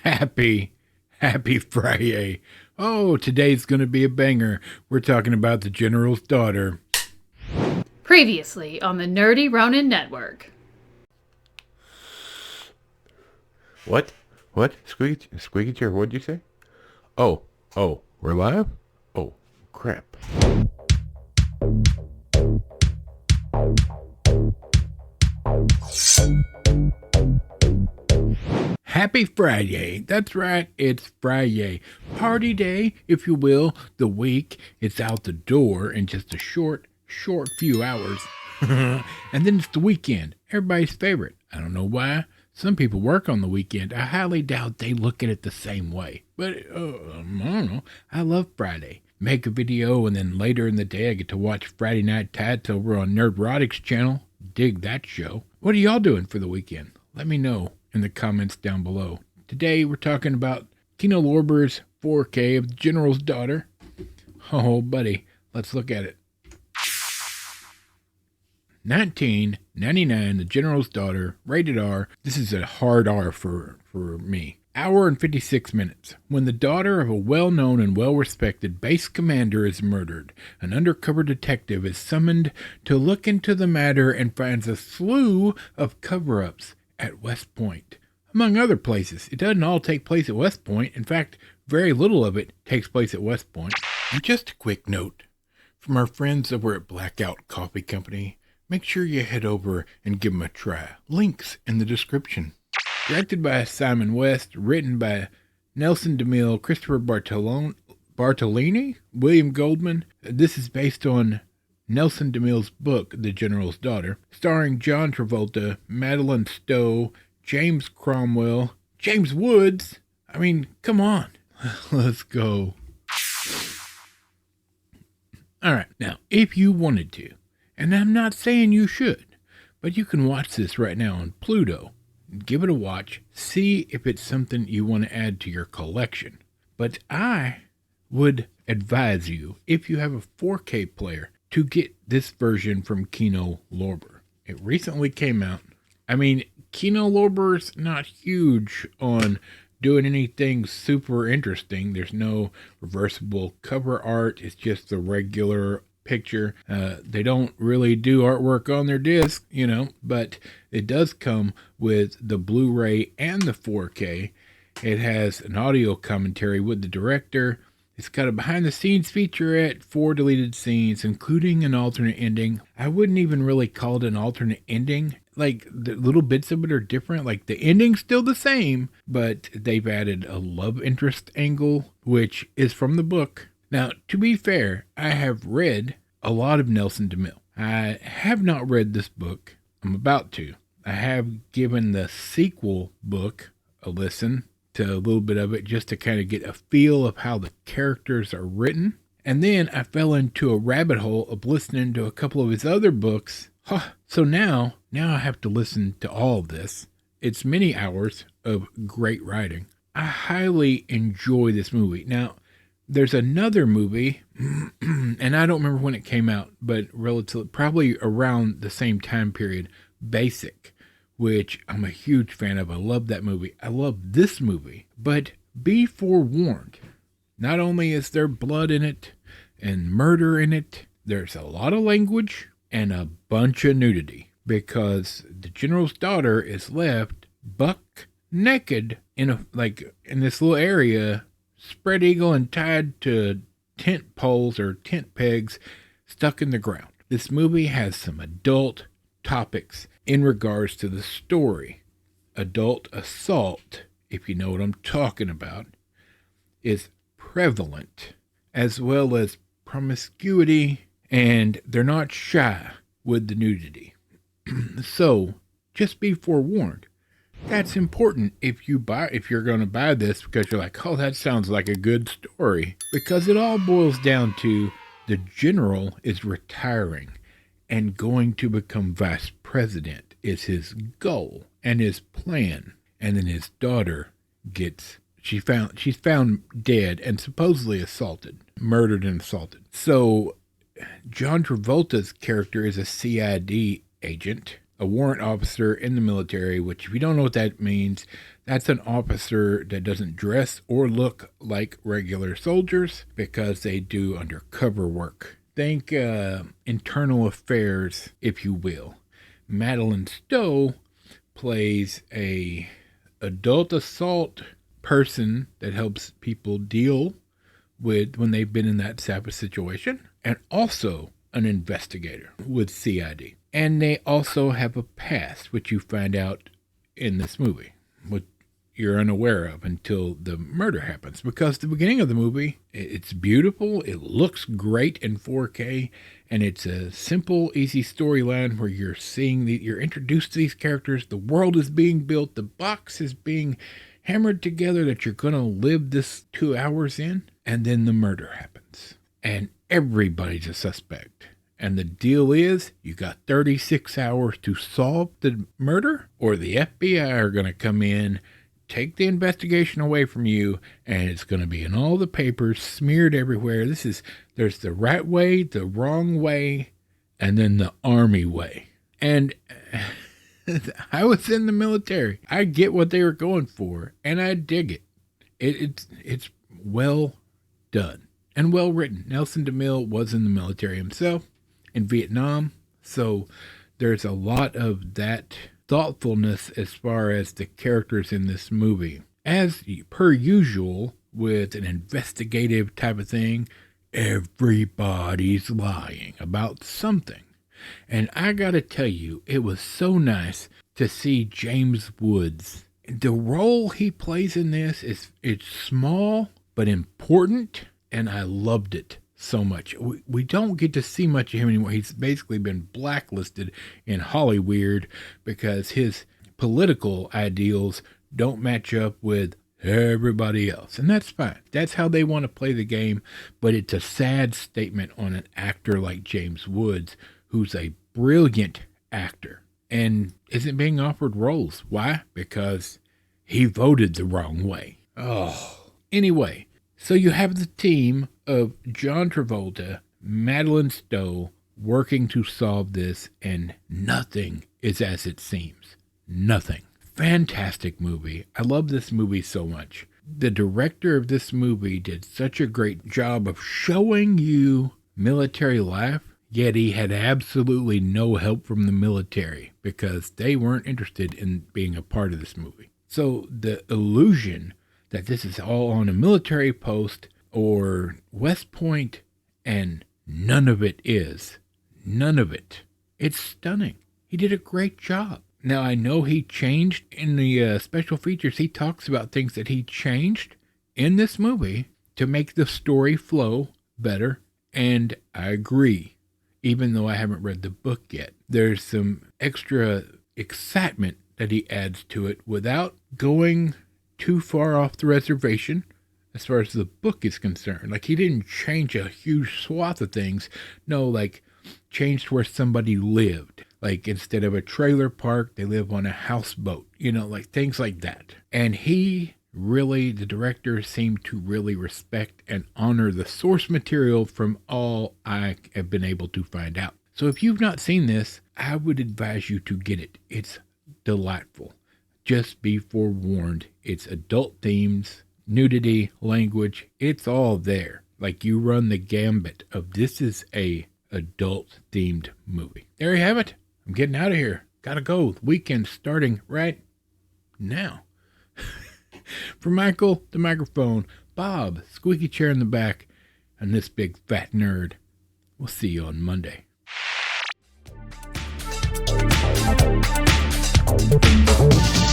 Happy Friday. Oh, today's going to be a banger. We're talking about the General's daughter. Previously on the Nerdy Ronin Network. What? Squeaky chair, what'd you say? Oh, we're live? Oh, crap. Happy Friday. That's right, it's Friday. Party day, if you will. The week is out the door in just a short few hours. And then it's the weekend, everybody's favorite. I don't know why. Some people work on the weekend. I highly doubt they look at it the same way. But, I don't know. I love Friday. Make a video, and then later in the day I get to watch Friday Night Tats over on Nerdrotic's channel. Dig that show. What are y'all doing for the weekend? Let me know in the comments down below. Today we're talking about Kino Lorber's 4K of the General's Daughter. Oh, buddy, let's look at it. 1999, The General's Daughter, rated R. This is a hard R for me. Hour and 56 minutes. When the daughter of a well-known and well-respected base commander is murdered, an undercover detective is summoned to look into the matter and finds a slew of cover-ups at West Point. Among other places. It doesn't all take place at West Point. In fact, very little of it takes place at West Point. And just a quick note from our friends over at Blackout Coffee Company. Make sure you head over and give them a try. Links in the description. Directed by Simon West, written by Nelson DeMille, Christopher Bartolini, William Goldman. This is based on Nelson DeMille's book, The General's Daughter, starring John Travolta, Madeline Stowe, James Cromwell, James Woods. I mean, come on. Let's go. All right, now, if you wanted to, and I'm not saying you should, but you can watch this right now on Pluto. Give it a watch. See if it's something you want to add to your collection. But I would advise you, if you have a 4K player, to get this version from Kino Lorber. It recently came out. I mean, Kino Lorber's not huge on doing anything super interesting. There's no reversible cover art. It's just the regular picture. They don't really do artwork on their disc, but it does come with the Blu-ray and the 4K. It has an audio commentary with the director. It's got a behind-the-scenes featurette, 4 deleted scenes, including an alternate ending. I wouldn't even really call it an alternate ending. Like, the little bits of it are different. Like, the ending's still the same, but they've added a love interest angle, which is from the book. Now, to be fair, I have read a lot of Nelson DeMille. I have not read this book. I'm about to. I have given the sequel book a listen to a little bit of it just to kind of get a feel of how the characters are written. And then I fell into a rabbit hole of listening to a couple of his other books. So now I have to listen to all of this. It's many hours of great writing. I highly enjoy this movie. Now, there's another movie, and I don't remember when it came out, but relatively, probably around the same time period, Basic, which I'm a huge fan of. I love that movie. I love this movie, but be forewarned. Not only is there blood in it and murder in it, there's a lot of language and a bunch of nudity, because the General's daughter is left buck naked in this little area, spread eagle and tied to tent poles or tent pegs stuck in the ground. This movie has some adult topics in regards to the story. Adult assault, if you know what I'm talking about, is prevalent, as well as promiscuity, and they're not shy with the nudity. So, just be forewarned. That's important if you're going to buy this, because you're like, oh, that sounds like a good story. Because it all boils down to the general is retiring and going to become vice president is his goal and his plan. And then his daughter she's found dead and supposedly murdered and assaulted. So John Travolta's character is a CID agent a warrant officer in the military, which if you don't know what that means, that's an officer that doesn't dress or look like regular soldiers because they do undercover work. Think internal affairs, if you will. Madeline Stowe plays a adult assault person that helps people deal with when they've been in that type of situation, and also an investigator with CID. And they also have a past, which you find out in this movie, which you're unaware of until the murder happens. Because the beginning of the movie, it's beautiful, it looks great in 4K, and it's a simple, easy storyline where you're you're introduced to these characters, the world is being built, the box is being hammered together that you're going to live this 2 hours in, and then the murder happens. And everybody's a suspect. And the deal is, you got 36 hours to solve the murder, or the FBI are going to come in, take the investigation away from you, and it's going to be in all the papers, smeared everywhere. There's the right way, the wrong way, and then the army way. And I was in the military. I get what they were going for, and I dig it. It's well done and well written. Nelson DeMille was in the military himself in Vietnam, so there's a lot of that thoughtfulness as far as the characters in this movie. As per usual with an investigative type of thing, everybody's lying about something. And I gotta tell you, it was so nice to see James Woods. The role he plays in this it's small but important, and I loved it so much. We don't get to see much of him anymore. He's basically been blacklisted in Hollywood because his political ideals don't match up with everybody else. And that's fine. That's how they want to play the game. But it's a sad statement on an actor like James Woods, who's a brilliant actor and isn't being offered roles. Why? Because he voted the wrong way. Oh, anyway. So you have the team of John Travolta, Madeline Stowe, working to solve this, and nothing is as it seems. Nothing. Fantastic movie. I love this movie so much. The director of this movie did such a great job of showing you military life, yet he had absolutely no help from the military because they weren't interested in being a part of this movie. So the illusion that this is all on a military post or West Point, and none of it is. None of it. It's stunning. He did a great job. Now, I know he changed in the special features. He talks about things that he changed in this movie to make the story flow better, and I agree, even though I haven't read the book yet. There's some extra excitement that he adds to it without going too far off the reservation as far as the book is concerned. Like, he didn't change a huge swath of things. No, like, changed where somebody lived. Like, instead of a trailer park, they live on a houseboat. You know, like, things like that. And he really, the director, seemed to really respect and honor the source material from all I have been able to find out. So if you've not seen this, I would advise you to get it. It's delightful. Just be forewarned, it's adult themes, nudity, language, it's all there. Like, you run the gambit of this is a adult themed movie. There you have it. I'm getting out of here. Gotta go. The weekend's starting right now. For Michael, the microphone, Bob, squeaky chair in the back, and this big fat nerd. We'll see you on Monday. Thank you.